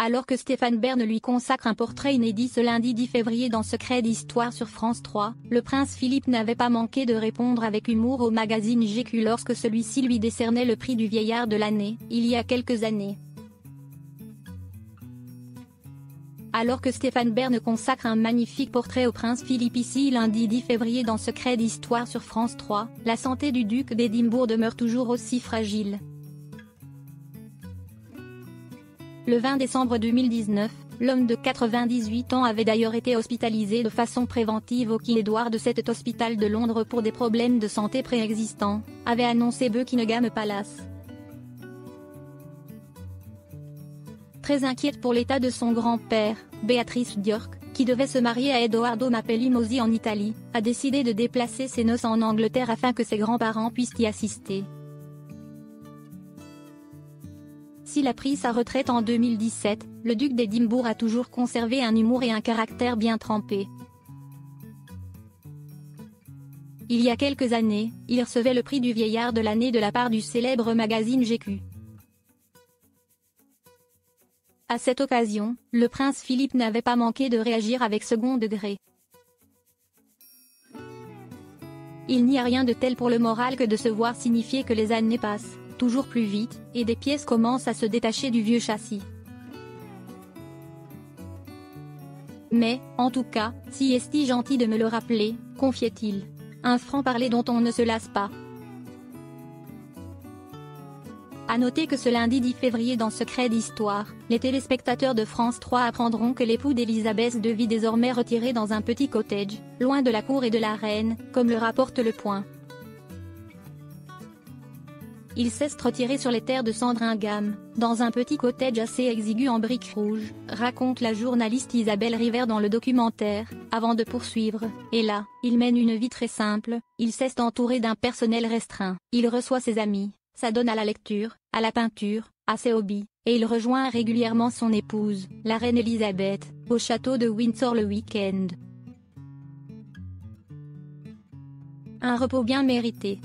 Alors que Stéphane Bern lui consacre un portrait inédit ce lundi 10 février dans Secret d'Histoire sur France 3, le prince Philippe n'avait pas manqué de répondre avec humour au magazine GQ lorsque celui-ci lui décernait le prix du vieillard de l'année, il y a quelques années. Alors que Stéphane Bern consacre un magnifique portrait au prince Philippe ici lundi 10 février dans Secret d'Histoire sur France 3, la santé du duc d'Édimbourg demeure toujours aussi fragile. Le 20 décembre 2019, l'homme de 98 ans avait d'ailleurs été hospitalisé de façon préventive au King Edward VII Hospital de Londres pour des problèmes de santé préexistants, avait annoncé Buckingham Palace. Très inquiète pour l'état de son grand-père, Béatrice d'York, qui devait se marier à Edoardo Mapelli-Mozzi en Italie, a décidé de déplacer ses noces en Angleterre afin que ses grands-parents puissent y assister. S'il a pris sa retraite en 2017, le duc d'Édimbourg a toujours conservé un humour et un caractère bien trempé. Il y a quelques années, il recevait le prix du vieillard de l'année de la part du célèbre magazine GQ. À cette occasion, le prince Philippe n'avait pas manqué de réagir avec second degré. Il n'y a rien de tel pour le moral que de se voir signifier que les années passent toujours plus vite, et des pièces commencent à se détacher du vieux châssis. Mais, en tout cas, si est-il gentil de me le rappeler, confiait-il. Un franc-parler dont on ne se lasse pas. À noter que ce lundi 10 février dans Secret d'Histoire, les téléspectateurs de France 3 apprendront que l'époux d'Elisabeth II vit désormais retiré dans un petit cottage, loin de la cour et de la reine, comme le rapporte Le Point. Il s'est retiré sur les terres de Sandringham, dans un petit cottage assez exigu en briques rouges, raconte la journaliste Isabelle River dans le documentaire, avant de poursuivre, et là, il mène une vie très simple, il s'est entouré d'un personnel restreint, il reçoit ses amis, s'adonne à la lecture, à la peinture, à ses hobbies, et il rejoint régulièrement son épouse, la reine Elisabeth, au château de Windsor le week-end. Un repos bien mérité.